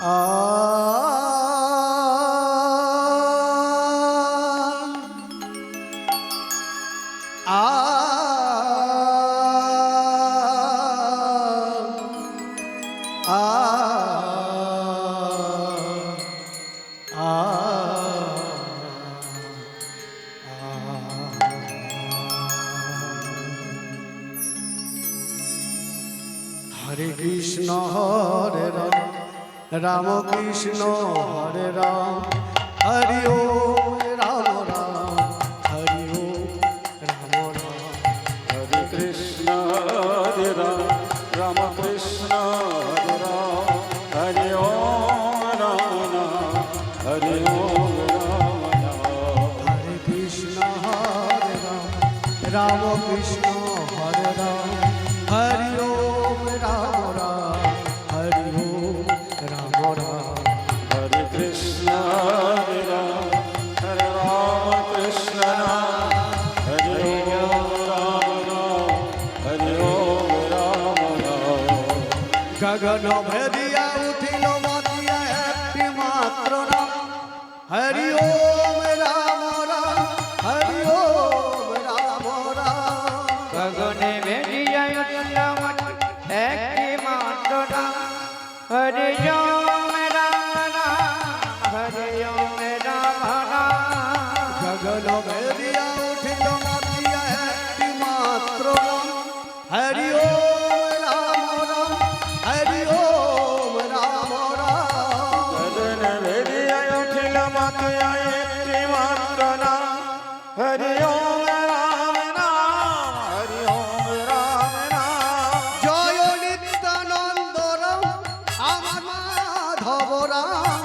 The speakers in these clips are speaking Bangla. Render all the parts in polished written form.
हरे कृष्ण हरे राम राम कृष्ण हरे राम हरि ओम राम राम हरि ओम राम राम हरे कृष्ण हरे राम राम कृष्ण हरे राम हरि ओम राम राम हरि ओम राम राम हरे कृष्ण हरे राम राम कृष्ण हरे राम हरि ओम राम राम हरि ओम राम राम हरे कृष्ण हरे राम कृष्ण राम हरि ओम राम राम हरि ओम राम राम गगन भेदिया उठिल मातिया एकटी मात्र नाम हरि ओम राम राम हरि ओम राम राम गगने भेदिया उठिल मातिया एकटी मात्र नाम हरि ओम राम राम हरि ओम राम राम गगन भेदिया उठिल मातिया एकटी मात्र नाम हरि ओम राम राम हरि ओम राम राम गगन भेदिया उठिल मातिया एकटी मात्र नाम हरि ओम राम नाम हरि ओम राम नाम जय नित्यानंद राम আমার মাধব রাম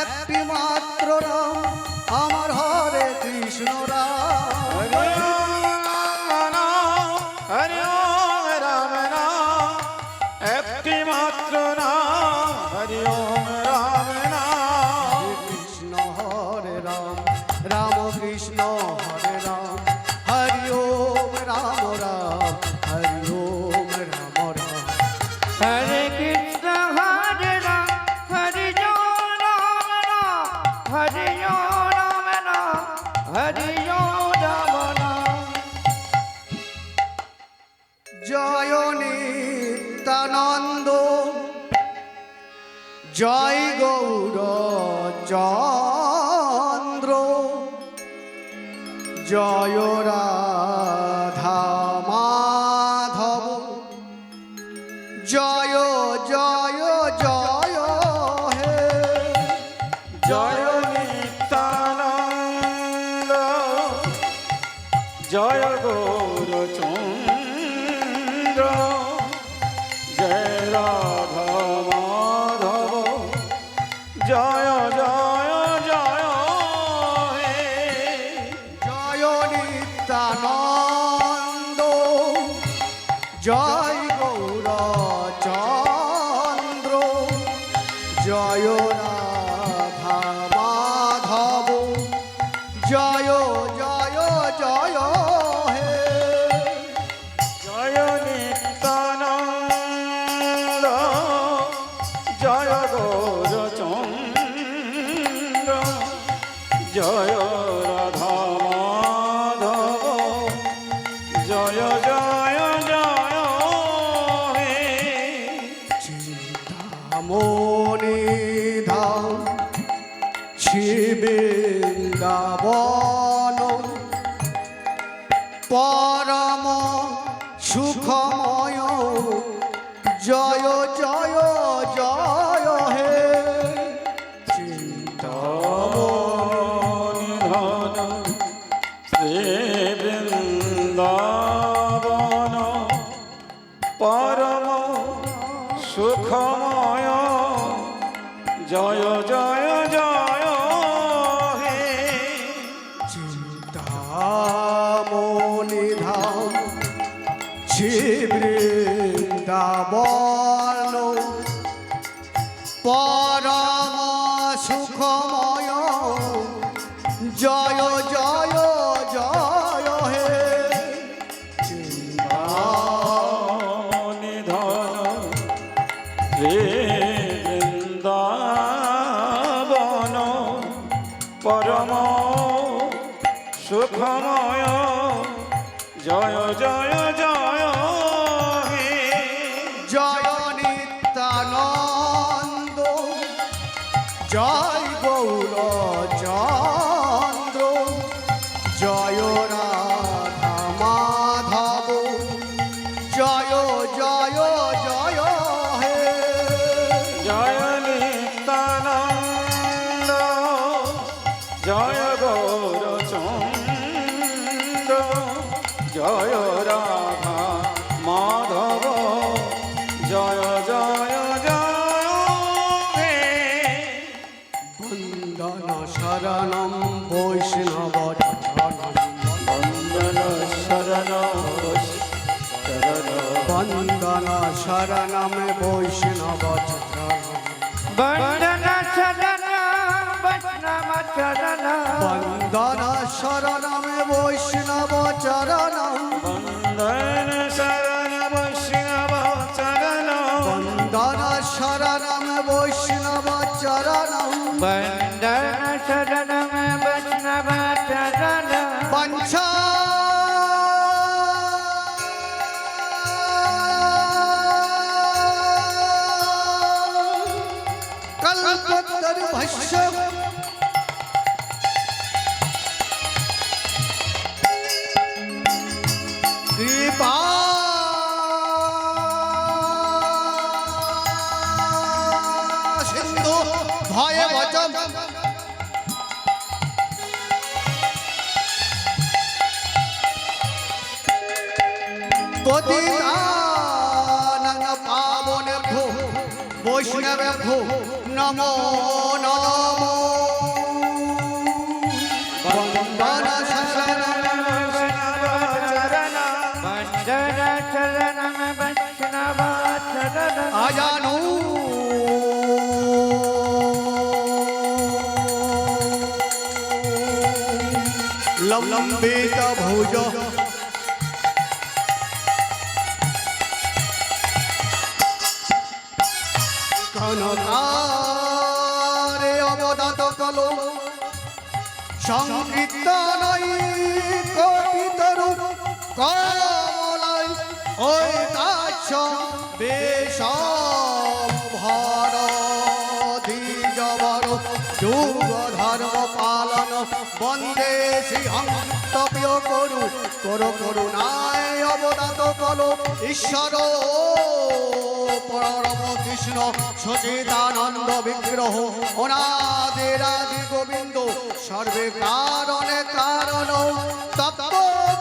একটি মাত্র রাম আমার হরে কৃষ্ণ রাম हरि ओम राम नाम हरि ओम राम नाम एकटी मात्र नाम हरि ओम राम नाम কৃষ্ণ হরে রাম রাম কৃষ্ণ হরে রাম হরি ওম রাম রাম হরি ওম রাম রাম हरे कृष्ण हरे राम हरि ओम राम राम हरि ओम राम राम हरि ओम राम राम জয় নিত্যানন্দ জয় গৌর চন্দ্র জয় রাধা মাধব জয় জয় জয় হে जय नित्यानंद जय गौरचंद्र जय राधा माधव जय जय जय हे জয় নিত্যানন্দ জয় গৌর চন্দ্র জয় রাধা মাধব জয় জয় জয় হে जय नित्यानंद जय गौरचंद्र जय राधा माधव जय जय जय हे চিন্তামণি ধাম বৃন্দাবন পরম সুখময় জয় জয় জয় হে চিন্তামণি নিধন শ্রী বৃন্দাবন পরম সুখময় জয় জয় জয় হে চিন্তামণি ধাম বৃন্দাবন পরম সুখময় জয় জয় জয় হে নিধন শ্রী বৃন্দা সুখময় জয় জয় জয় হে জয় নিত্যানন্দ জয় গৌর চন্দ্র জয় রাধা মাধব জয় জয় জয় হে জয় নিত্যানন্দ জয় গৌরচন্দ্র জয় রাধা মাধব জয় জয় জয় হে বন্দন শরণম বৈষ্ণব বন্দন শরণ বন্দন শরণম বৈষ্ণব বন্দন শরণ বৈষ্ণব চরণ বন্দন শরণম বৈষ্ণব চরণম বন্দন শরণ বৈষ্ণব চরণ বন্দন শরণম বৈষ্ণব চরণম বন্দন শরণ বৈষ্ণব চরণ পঞ্চা কল্পতরুভ্যশ্চ কৃপা সিন্ধু ভয়ে বচম পতিতানাং পাবনেভ্যো বৈষ্ণবেভ্যো নমো নমো বন্দন শরণম চরণ বন্দন শরণ বৈষ্ণব চরণ আজানু লম্বিত ভুজ কনকারে অবদাত কলো সংকীর্তনই কপিতরু কমলাই ওই তাচ্ছ বেশ ভারধি জবর যুগ ধর্ম পালন বন্দে শ্রীহন্তপ্য করু করো করুণায় অবদাত কলো ঈশ্বর পরম কৃষ্ণ সচিদানন্দ বিগ্রহ অনাদিরাদি গোবিন্দ সর্বে কারণে কারণ তপ্ত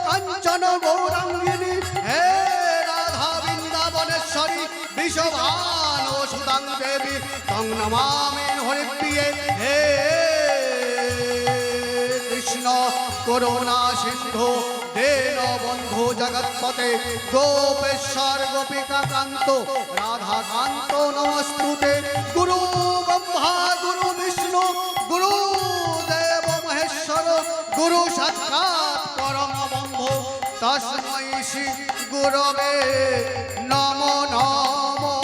কাঞ্চন গৌরাঙ্গিনী হে রাধা বৃন্দাবনেশ্বরী বিশ্বভান সুতাং দেবী তং নমামি হরিপ্রিয়ে হে কৃষ্ণ করুণা সিন্ধু দেন বন্ধু জগৎপতে গোপেশ্বর গোপিকা কান্ত রাধা কান্ত নমস্তুতে গুরু ব্রহ্মা গুরু বিষ্ণু গুরু দেব মহেশ্বর গুরু সাক্ষাৎ পরম বন্ধু তস্मै শ্রী গুরবে নমো নমো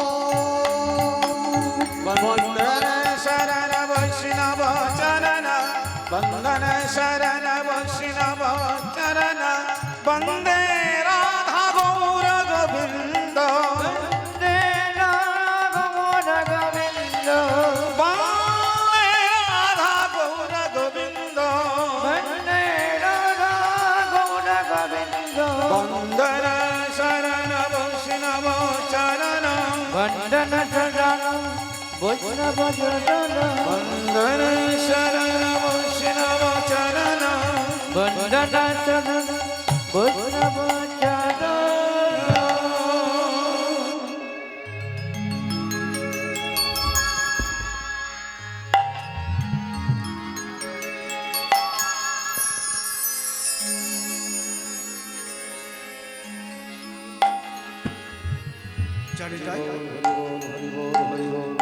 বন্দন শরণ বৈষ্ণব চরণ বন্দন শরণ বৈষ্ণব চরণ বন্দে রাধা গৌর গোবিন্দ বন্দে গৌর গোবিন্দ বন্দে রাধা গৌর গোবিন্দ বন্দে গৌর গোবিন্দ বন্দন শরণ বৈষ্ণব চরণ বন্দন শরণ বৈষ্ণব চরণ বন্দন শরণ বৈষ্ণব চরণ বন্দন শরণ বৈষ্ণব চরণ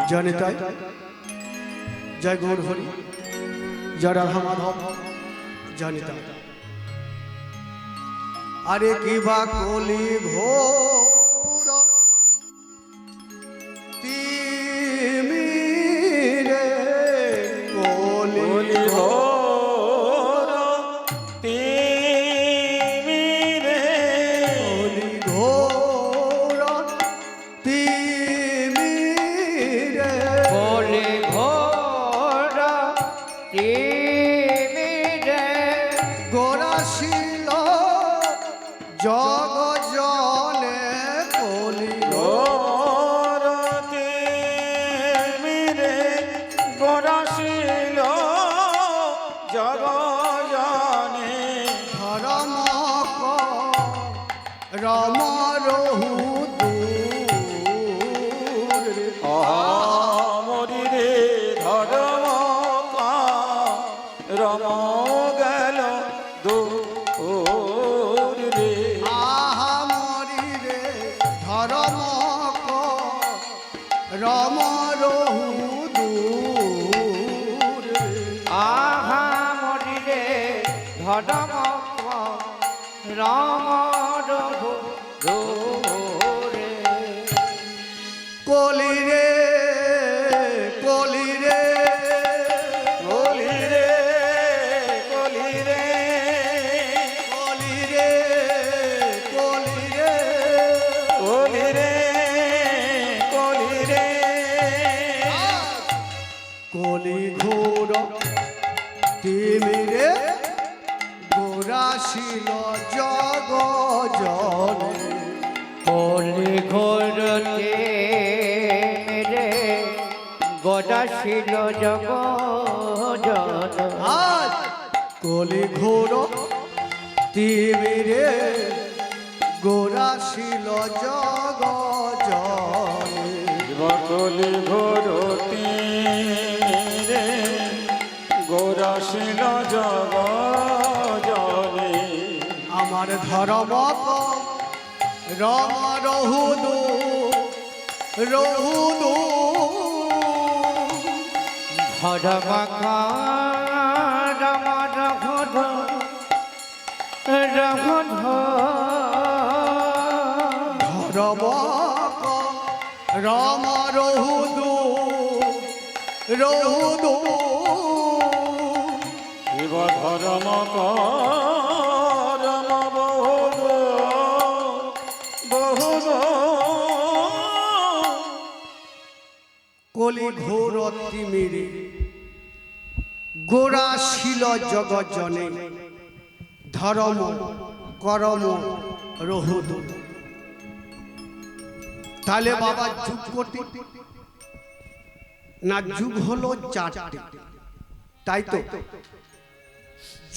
জনিতাই জয় গৌর হরি জয় রাধা মাধব জনিতাই আরে কি বা কলি ঘোর তিমিরে কলি কলি ঘোর তিমিরে কলি ঘোর তিমিরে গোরাশিল জগ জলে কলি গোরতে মিরে গোরাশিল জগজনে ধরম রম রহু আমরি রে ধর্ম রম গেল দূর রে আহা মরি রে ধরম রম রহু দূর আহা মরিরে ধর্ম রাম রঘু দূরে কলি রে কলি রে কলি রে কলি রে কলি রে কলি রে কলি রে কলি রে কলি ঘোর তিমিরে গোরাশিল জগ জলে কলি ঘোরতে মেরে গদাশীল জগ জন আজ কলি ঘোর তিমিরে গোরাশিল জগ জলে কলি ঘোরতি রে গোরাশিল জগ জলে আমার ধর্ম রম রহুদু রহুদু ধর্ম রাম রঘুধ রঘুধ ধর্ম রম রহুদু রহুদু শিব ধর্ম করম বহু বহু কলি ঘোর তিমিরে গোরাশিল জগজনে ধর্ম করম রহুদু তাহলে বাবা যুগ কোটি না যুগ হলো চারটি তাই তো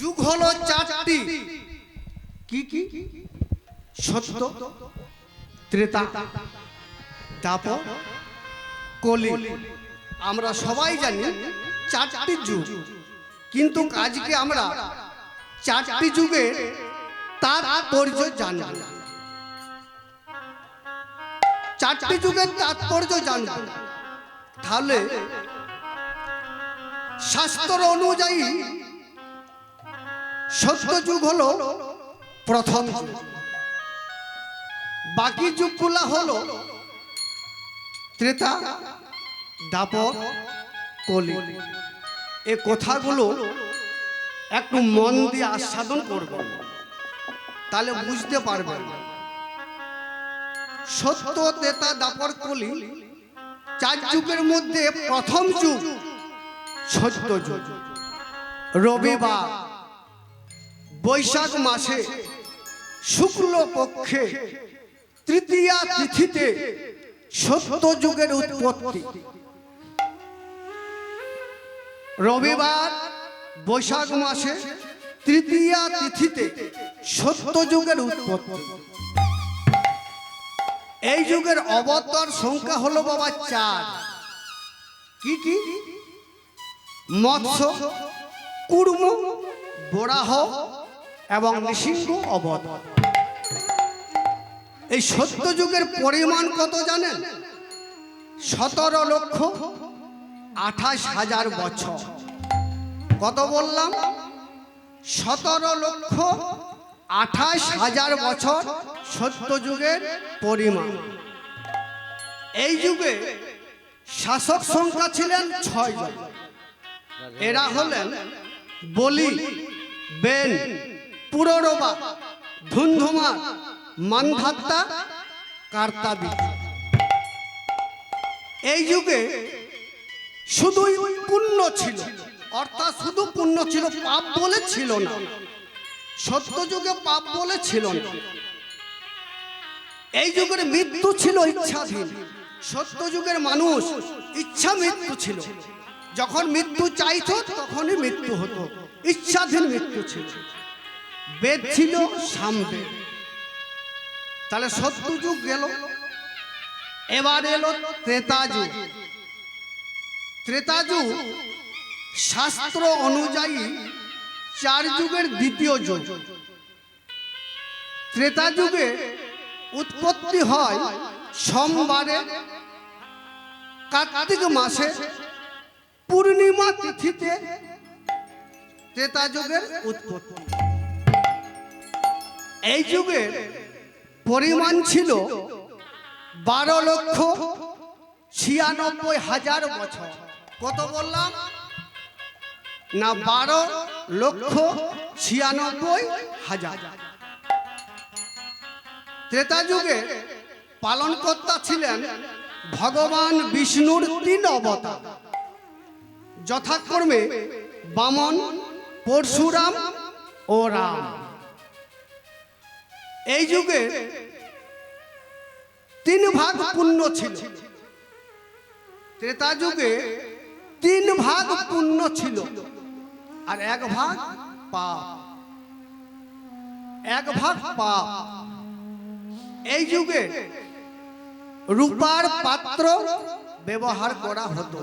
যুগ হলো চারটি কি কি সত্য ত্রেতা তারপর কলি আমরা সবাই জানি চারটি যুগ কিন্তু আজকে আমরা চারটি যুগের তাৎপর্য জানি চারটি যুগের তাৎপর্য জানব তাহলে শাস্ত্র অনুযায়ী সত্য যুগ হলো প্রথম যুগ বাকি যুগগুলা হলো ত্রেতা দাপর কলি এই কথাগুলো একটু মন দিয়ে আস্বাদন করবেন তাহলে বুঝতে পারবেন সত্য ত্রেতা দাপর কলি চার যুগের মধ্যে প্রথম যুগ সত্য যুগ রবিবার বৈশাখ মাসে শুক্ল পক্ষে তৃতীয়া তিথিতে সত্য যুগের উৎপত্তি রবিবার বৈশাখ মাসে তৃতীয়া তিথিতে সত্য যুগের উৎপত্তি এই যুগের অবতার সংখ্যা হলো বাবা চার কি কি মৎস্য কুর্ম বরাহ এবং নৃসিংহ অবতার এই সত্য যুগের পরিমাণ কত জানেন 17,28,000 বছর কত বললাম 17,28,000 বছর সত্য যুগের পরিমাণ এই যুগে শাসক সংখ্যা ছিলেন 6 জন এরা হলেন বলি বেন পুররবা ধুন্ধুমার মানধাত্তা কার্তাবি এই যুগে শুধুই পুণ্য ছিল, অর্থাৎ শুধু পুণ্য ছিল, পাপ বলে ছিল না। সত্য যুগে পাপ বলে ছিল না। এই যুগের মৃত্যু ছিল ইচ্ছাধীন। সত্য যুগের মানুষ ইচ্ছা মৃত্যু ছিল, যখন মৃত্যু চাইতো তখনই মৃত্যু হতো, ইচ্ছাধীন মৃত্যু ছিল। বেদ ছিল সামবেদ। তাহলে সত্য যুগ গেল, এবার এলো ত্রেতা যুগ। ত্রেতা যুগ শাস্ত্র অনুযায়ী 4 যুগের দ্বিতীয় যুগ। ত্রেতা যুগে উৎপত্তি হয় সোমবারে কার্তিক মাসে পূর্ণিমা তিথিতে ত্রেতা যুগের উৎপত্তি। এই যুগের পরিমাণ ছিল 12,96,000 বছর। কত বললাম না? 12,96,000। ত্রেতা যুগে পালনকর্তা ছিলেন ভগবান বিষ্ণুর 3 অবতার, যথাক্রমে বামন, পরশুরাম ও রাম। এই যুগে 3 ভাগ পুণ্য ছিল। ত্রেতা যুগে 3 ভাগ পুণ্য ছিল আর 1 ভাগ পাপ। 1 ভাগ পাপ। এই যুগে রূপার পাত্র ব্যবহার করা হতো।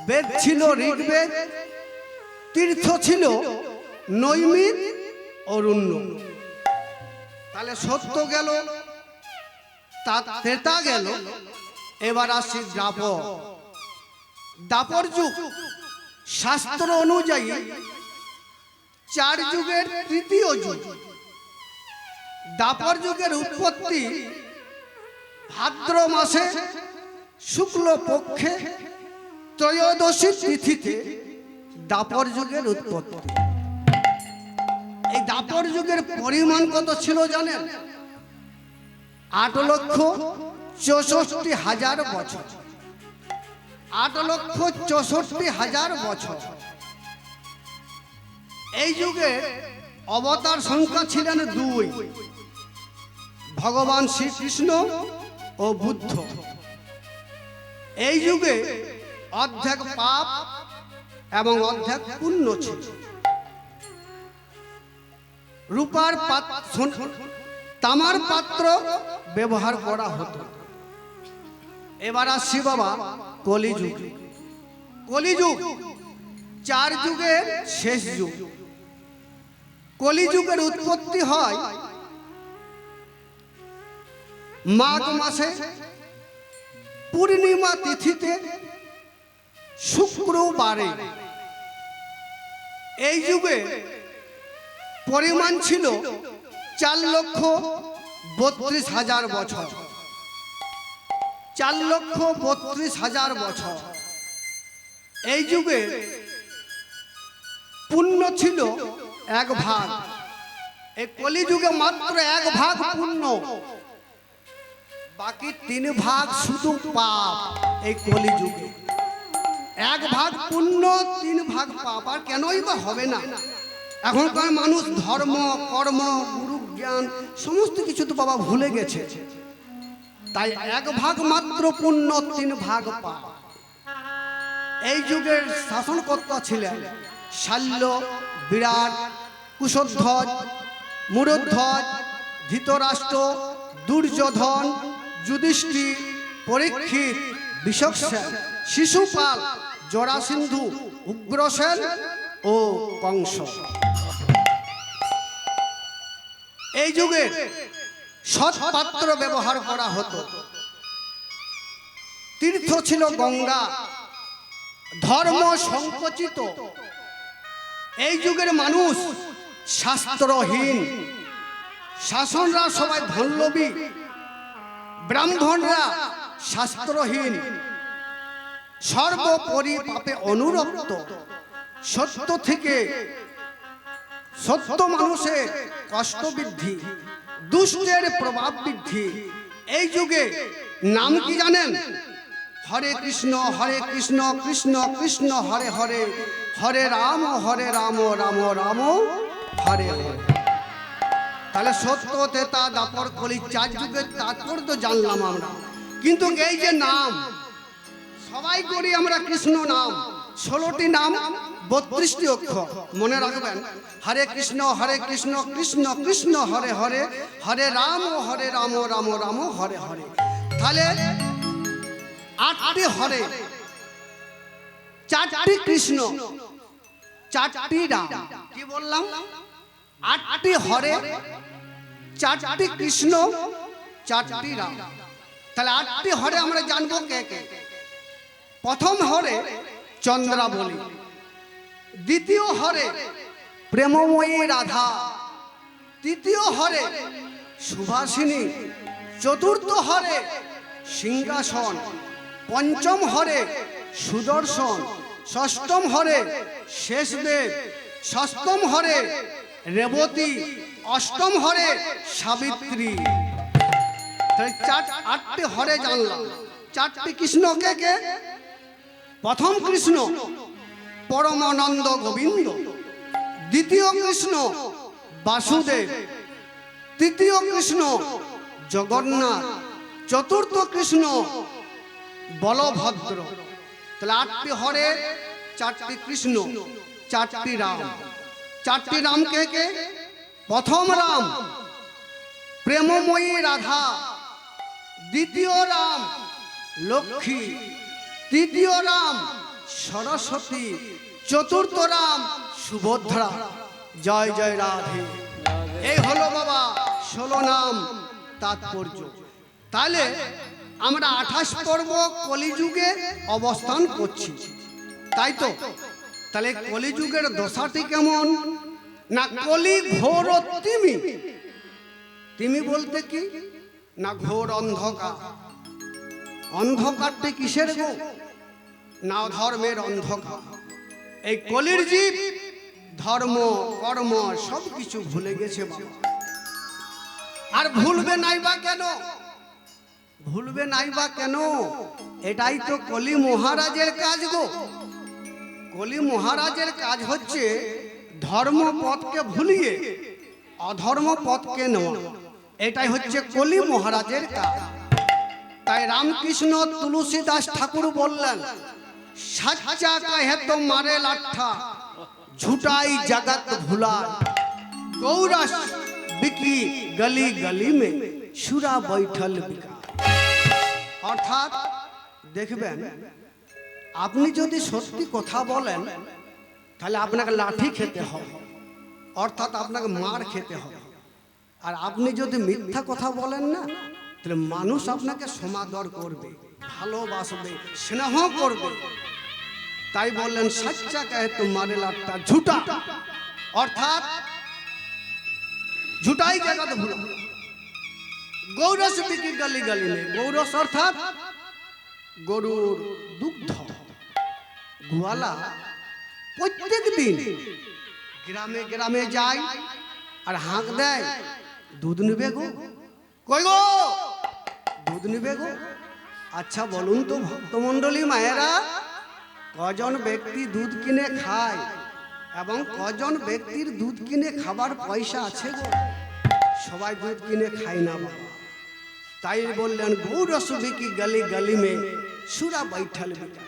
বেদ ছিল ঋগ্বেদ, তীর্থ ছিল নৈমিত, অরণ্য। তাহলে সত্য গেল, ত্রেতা গেল, এবার আসি দ্বাপর। দ্বাপর যুগ শাস্ত্র অনুযায়ী 4 যুগের তৃতীয় যুগ। দ্বাপর যুগের উৎপত্তি ভাদ্র মাসে শুক্ল পক্ষে ত্রয়োদশী তিথিতে দ্বাপর যুগের উৎপত্তি। এই দ্বাপর যুগের পরিমাণ কত ছিল জানেন? 8,64,000 বছর। 8,64,000 বছর। এই যুগে অবতার সংখ্যা ছিলেন 2, ভগবান শ্রীকৃষ্ণ ও বুদ্ধ। এই যুগে অর্ধেক পাপ এবং অর্ধেক পুণ্য ছিল। রূপার তামার পাত্র ব্যবহার করা হতো। এবার আসছি বাবা কলিযুগ। কলিযুগ 4 যুগের শেষ যুগ। কলিযুগের উৎপত্তি হয় মাঘ মাসে পূর্ণিমা তিথিতে শুক্রবারে। এই যুগে পরিমাণ ছিল 4,32,000 বছর। 4,32,000 বছর। এই যুগে পুণ্য ছিল 1 ভাগ। এই কলিযুগে মাত্র 1 ভাগ পুণ্য, বাকি 3 ভাগ শুধু পাপ। এই কলিযুগে 1 ভাগ পুণ্য, 3 ভাগ পাপ। আর কেনই বা হবে না? এখনকার মানুষ ধর্ম, কর্ম, গুরু জ্ঞান সমস্ত কিছু তো বাবা ভুলে গেছে। তাই 1 ভাগ মাত্র পুণ্য, 3 ভাগ পাপ। এই যুগের শাসনকর্তা ছিলেন শাল্য, বিরাট, কুশধ্বজ, মূঢ়ধ্বজ, ধৃতরাষ্ট্র, দুর্যোধন, যুধিষ্ঠির, পরীক্ষিত, বিশ্বক্সেন, শিশুপাল, জরাসিন্ধু, উগ্রসেন ও কংস। এই যুগে সৎ পাত্র ব্যবহার করা হতো। তীর্থ ছিল গঙ্গা, ধর্ম সংকুচিত। এই যুগের মানুষ শাস্ত্রহীন। শাসনরা সবাই ধনলোভী, ব্রাহ্মণরা শাস্ত্রহীন, সর্বোপরি পাপে অনুরক্ত। সত্য থেকে সত্য মানুষের কষ্ট বৃদ্ধি, দুষ্টের প্রভাব বৃদ্ধি। এই যুগে নাম কি জানেন? হরে কৃষ্ণ কৃষ্ণ কৃষ্ণ হরে হরে, হরে রাম রাম রাম হরে হরে। তাহলে সত্য তেতা দাপর কলি 4 যুগের তাৎপর্য জানলাম আমরা। কিন্তু এই যে নাম সবাই করি আমরা কৃষ্ণ নাম, 16টি নাম 32টি অক্ষর মনে রাখবেন। হরে কৃষ্ণ কৃষ্ণ কৃষ্ণ হরে হরে, হরে রাম রাম রাম হরে হরে। তাহলে 8টি হরে, 4টি কৃষ্ণ, 4টি রাম। কি বললাম? 8টি হরে, 4টি কৃষ্ণ, 4টি রাম। তাহলে 8টি হরে আমরা জানবো কে কে। প্রথম হরে চন্দ্রাবলী, দ্বিতীয় হরে প্রেমময়ী রাধা, তৃতীয় হরে সুভাষিনী, চতুর্থ হরে সিংহাসন, পঞ্চম হরে সুদর্শন, ষষ্ঠম হরে শেষদেব, সপ্তম হরে রেবতী, অষ্টম হরে সাবিত্রী। 8টি হরে জানলাম। 4টি কৃষ্ণ কে কে? প্রথম কৃষ্ণ পরমানন্দ গোবিন্দ, দ্বিতীয় কৃষ্ণ বাসুদেব, তৃতীয় কৃষ্ণ জগন্নাথ, চতুর্থ কৃষ্ণ বলভদ্র। তাহলে 8টি হরে, 4টি কৃষ্ণ, 4টি রাম। 4টি রাম কে কে? প্রথম রাম প্রেমময়ী রাধা, দ্বিতীয় রাম লক্ষ্মী, তৃতীয় রাম সরস্বতী, চতুর্থ রাম সুভদ্রা। জয় জয় রাধে। এই হলো বাবা 16 নাম তাৎপর্য। তাহলে আমরা 28 পর্ব কলিযুগে অবস্থান করছি, তাই তো? তাহলে কলিযুগের দশাটি কেমন? না কলি ঘোর তিমি। তিমি বলতে কি? না ঘোর অন্ধকার। অন্ধকারটি কিসের গো? না ধর্মের অন্ধকার। এই কলির জীব ধর্ম কর্ম সব কিছু ভুলে গেছে বাবা। আর ভুলবে নাই বা কেন? ভুলবে নাই বা কেন? এটাই তো কলি মহারাজের কাজ গো। কলি মহারাজের কাজ হচ্ছে ধর্ম পথকে ভুলিয়ে অধর্ম পথকে নেওয়া। এটাই হচ্ছে কলি মহারাজের কাজ। তাই রামকৃষ্ণ তুলসীদাস ঠাকুর বললেন, सच्चा कहे तो मारे लाठा, झूठाई जगत भुला, गौरस बिकी गली गली में सुरा बैठल बिका। अर्थात देखबेन আপনি যদি সত্যি কথা বলেন তাহলে আপনাকে লাঠি খেতে হবে, অর্থাৎ আপনাকে মার খেতে হবে। আর আপনি যদি মিথ্যা কথা বলেন না তাহলে মানুষ আপনাকে সমাদর করবে, ভালোবাসবে, স্নেহ করবে। তাই বললেন সচ্চা কহে তোমারে লাঠা ঝুটা, অর্থাৎ ঝুটাই জগৎ ভুলা। গৌরস বিকি গলি গলি में, গৌরস অর্থাৎ গরুর দুগ্ধ। গোয়ালা প্রত্যেক দিন গ্রামে গ্রামে যায় আর হাঁক দেয়, দুধ নিবে গো, কই গো দুধ নিবে গো। আচ্ছা বলুন তো ভক্তমণ্ডলী মায়েরা, কজন ব্যক্তি দুধ কিনে খায় এবং কজন ব্যক্তির দুধ কিনে খাবার পয়সা আছে গো? সবাই দুধ কিনে খায় না বাবা। তাই বললেন গৌরস বিকি গলি গলি में সুরা बैठल बिका।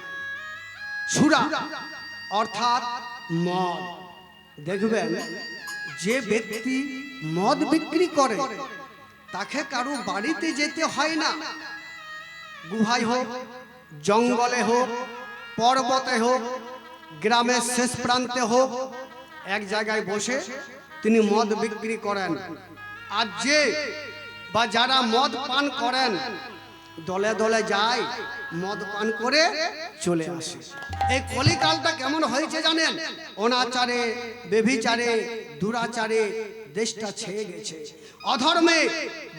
সুরা অর্থাৎ মদ। দেখবেন যে ব্যক্তি মদ বিক্রি করে তাকে কারো বাড়িতে যেতে হয় না। গুহায় হোক, জঙ্গলে হোক, পর্বতে হোক, গ্রামের শেষ প্রান্তে হোক, এক জায়গায় বসে তিনি মদ বিক্রি করেন। আর যে বা যারা মদ পান করেন দলে দলে যায়, মদ পান করে চলে আসে। এই কলিকালটা কেমন হয়েছে জানেন? অনাচারে, বেভিচারে, দুরাচারে দেশটা ছেয়ে গেছে, অধর্মে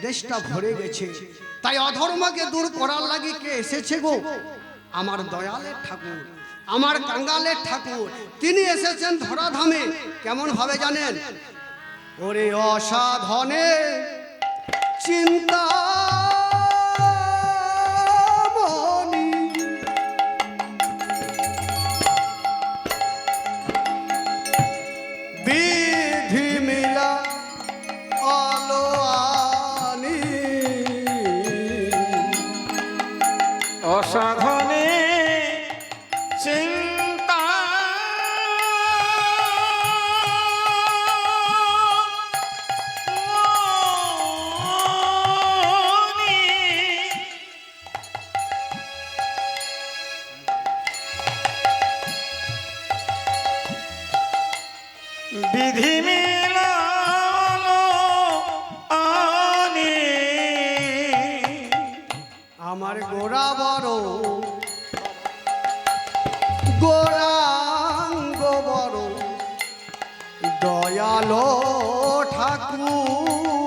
দেশটা ভরে গেছে। তাই অধর্মকে দূর করার লাগি কে এসেছে গো? আমার দয়ালের ঠাকুর, আমার কাঙ্গালের ঠাকুর। তিনি এসেছেন ধরাধামে। কেমন ভাবে জানেন? ওরে অসাধনে চিন্তা অসাধনে চিন্তা বিধি মিলালো আনি আমার গোড়া বড় গোরাঙ্গ বড় দয়ালো ঠাকুর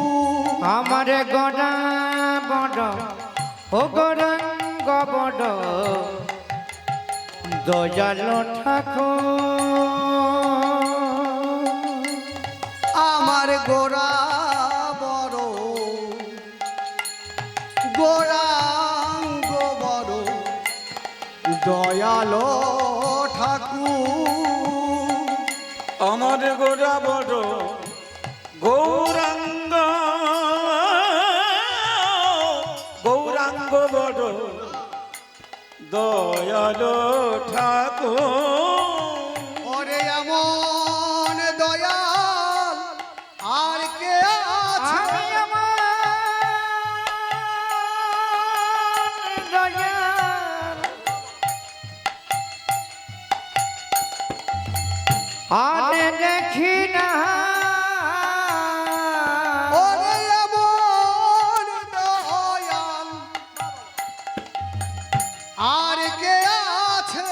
আমার গড়া বড় ও গৌরাঙ্গ বড় দয়ালো ঠাকুর আমার গোড়া বড় গোরাঙ্গ বড় দয়ালো ঠাকুর আমার গোরা বড় গৌরাঙ্গ গৌরাঙ্গ বড় দয়ালো ঠাকুর ওরে এমন দয়াল আর কে আছে আমি আমার দয়াল আর দেখি না ওরে এমন দয়াল আর কে আছে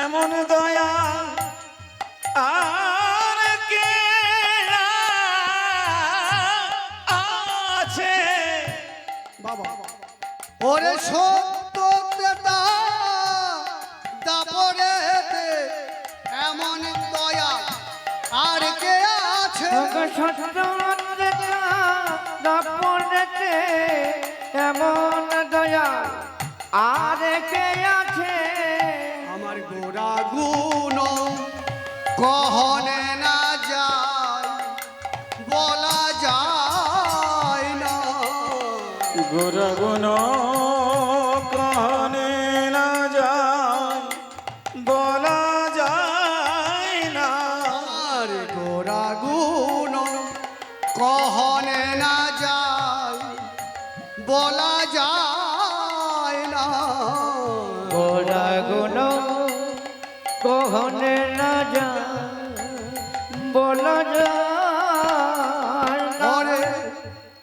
এমন দয়া আর কে আছে বাবা ওরে সত্য ক্রেতা দাপরেতে এমন দয়াল আর কে আছে সত্যতে এমন দয়া আর কে আছে আমার গোড়া গুণ কহনে না যায় বলা যায় না গোরা গুণ কানে না যায় বলা যায় না আর গোড়া গুণ কহনে না যায় বলা যায় না গোরা গুণ কহনে না যা বলা যায় না। ওরে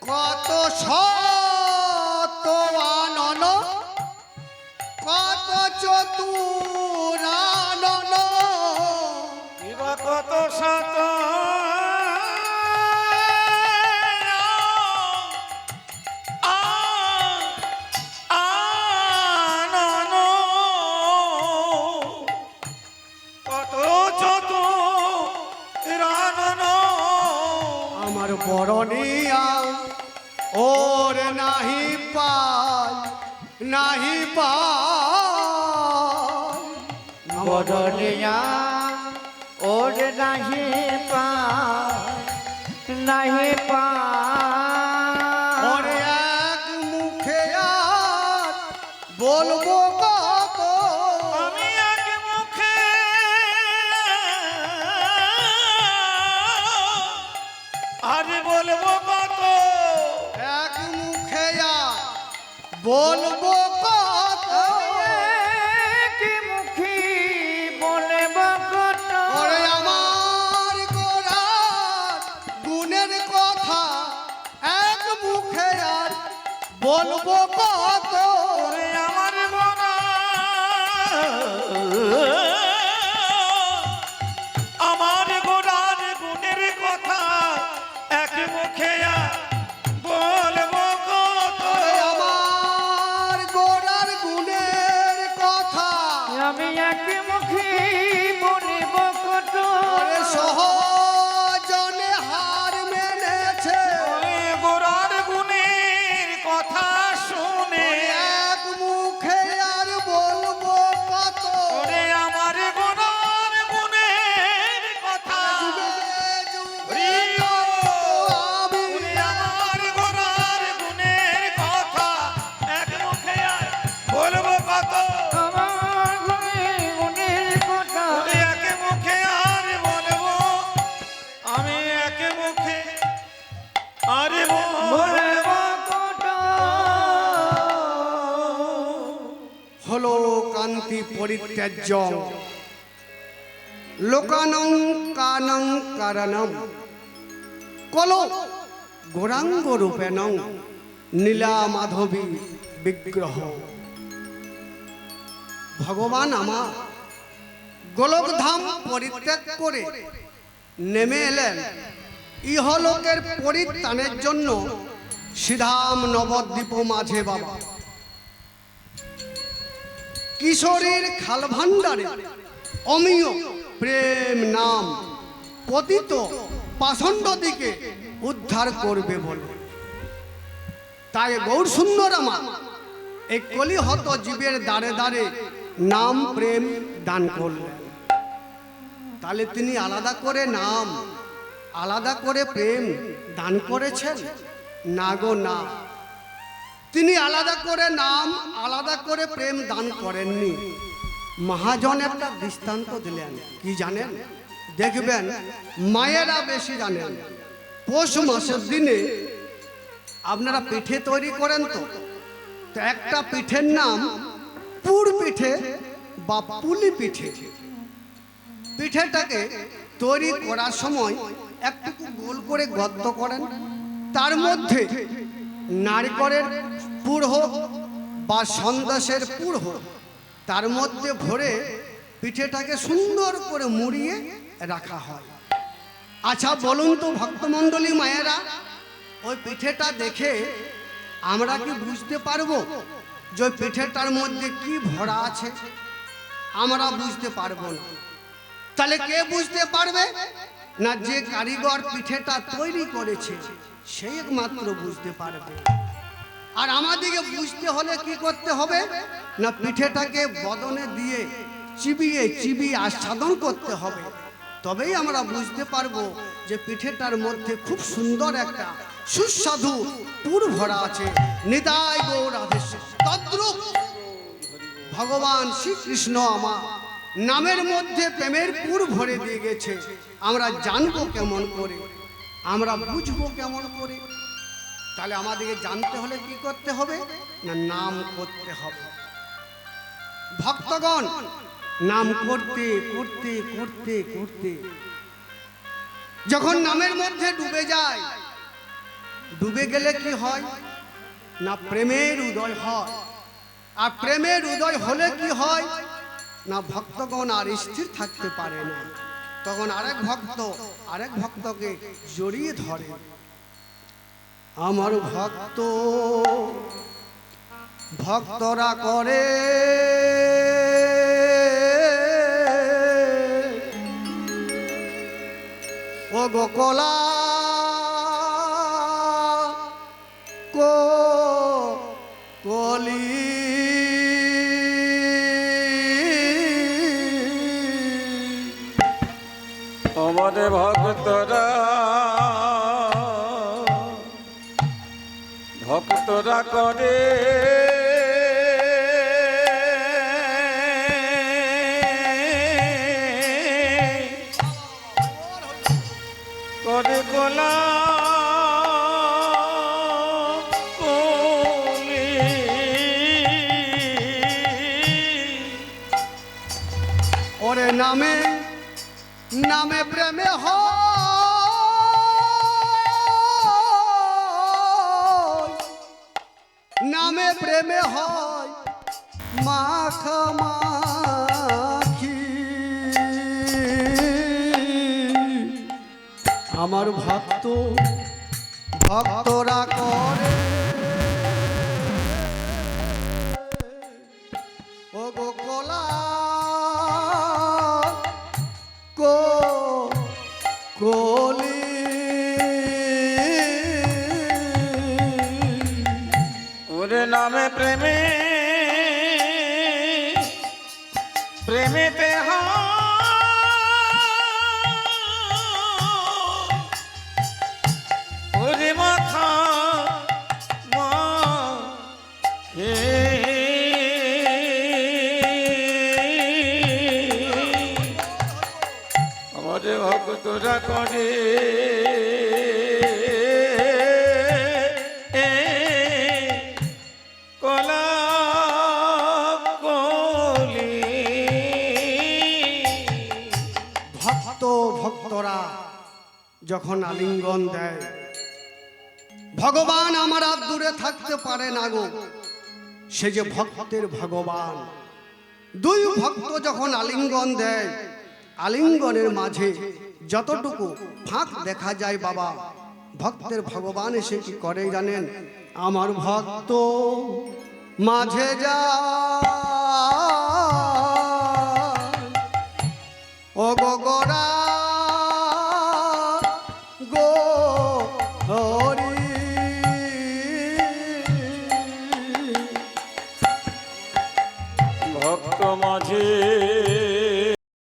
কত শত আনন কত চতুরানন কিবা কত শত আনন কত চতুরানন আমার বরণিয়া ওর নাহি পায় নাহি পায় বদলিয়া ওর নাহি পা নাহি পা ওরে এক মুখে আর বলবো কত আমি এক মুখে আর বলবো কত এক মুখে আর বলবো কত কি মুখী বলে বকট ওরে আমার গোড়ার গুণের কথা এক মুখে আর বলবো কত ওরে আমার মনা আমার গোড়ার গুণের কথা এক মুখে আর বলবো কত ওরে আমার গোড়ার গুণের কথা আমি এক মুখী বলিব কত ওরে সহজনে হার মেনেছে ওরে গোড়ার গুণের কথা শুনে এক মুখে আর বলবো কত ওরে আমার গোড়ার গুণের কথা যুগে যুগে প্রিয় আমি ওরে আমার গোড়ার গুণের কথা এক মুখে আর শান্তি পরিত্যাজ্য লোকানং কানং কারণম কলো গৌরাঙ্গ রূপেণং নীলা মাধবী বিগ্রহ। ভগবান আমার গোলকধাম পরিত্যাগ করে নেমে এলেন ইহলোকের পরিত্রাণের জন্য শ্রীধাম নবদ্বীপ মাঝে বাবা। কিশোরীর খালভাণ্ডারে অমিয় প্রেম নাম পতিত পাষণ্ড দিকে উদ্ধার করবে বলে, তাই গৌর সুন্দর আমার এই কলিহত জীবের দ্বারে দ্বারে নাম প্রেম দান করলেন। তাহলে তিনি আলাদা করে নাম আলাদা করে প্রেম দান করেছেন? না গো না, তিনি আলাদা করে নাম আলাদা করে প্রেম দান করেননি। মহাজন একটা দৃষ্টান্ত দিলেন, কি জানেন? দেখবেন মায়েরা বেশি জানেন। পৌষ মাসের দিনে আপনারা পিঠে তৈরি করেন তো একটা পিঠের নাম পুর পিঠে বা পুলি পিঠে। পিঠেটাকে তৈরি করার সময় একটু গোল করে গর্ত করেন, তার মধ্যে নারকেলের পুর হোক বা সন্দেশের পুর হোক তার মধ্যে ভরে পিঠেটাকে সুন্দর করে মুড়িয়ে রাখা হয়। আচ্ছা বলুন তো ভক্তমণ্ডলী মায়েরা, ওই পিঠেটা দেখে আমরা কি বুঝতে পারবো যে ওই পিঠেটার মধ্যে কি ভরা আছে? আমরা বুঝতে পারবো না। তাহলে কে বুঝতে পারবে? না যে কারিগর পিঠেটা তৈরি করেছে সেই একমাত্র বুঝতে পারবে। আর আমাদেরকে বুঝতে হলে কি করতে হবে? না পিঠেটাকে বদনে দিয়ে চিবিয়ে চিবিয়ে আস্বাদন করতে হবে, তবেই আমরা বুঝতে পারবো যে পিঠেটার মধ্যে খুব সুন্দর একটা সুস্বাদু পুর ভরা আছে। নিতাই গৌর রাধেশ্যাম। তদ্রূপ ভগবান শ্রীকৃষ্ণ আমার নামের মধ্যে প্রেমের পুর ভরে দিয়ে গেছে। আমরা জানবো কেমন করে? আমরা বুঝবো কেমন করে? তাহলে আমাদেরকে জানতে হলে কি করতে হবে? না নাম করতে হবে। ভক্তগণ নাম করতে করতে করতে করতে যখন নামের মধ্যে ডুবে যায়, ডুবে গেলে কি হয়? না প্রেমের উদয় হয়। আর প্রেমের উদয় হলে কি হয়? না ভক্তগণ আর স্থির থাকতে পারে না, তখন আরেক ভক্তকে জড়িয়ে ধরে। আমার ভক্ত ভক্তরা করে ও গোকলা কলি আমাদের ভক্তরা করে করে গোলা ওরে নামে নামে প্রেমে হয় নামে প্রেমে হয় মাখামাখি। আমার ভক্তরা করে ও গোকলা কলি ওরে নামে প্রেমেতে ওরে মাথা আমাদের ভক্তরা করে কলা কলি। ভক্তরা যখন আলিঙ্গন দেয়, ভগবান আমার আর দূরে থাকতে পারে না গো, সে যে ভক্তের ভগবান। দুই ভক্ত যখন আলিঙ্গন দেয়, আলিঙ্গনের মাঝে যতটুকু ফাঁক দেখা যায় বাবা, ভক্তের ভগবান এসে কি করে জানেন? আমার ভক্ত মাঝে যা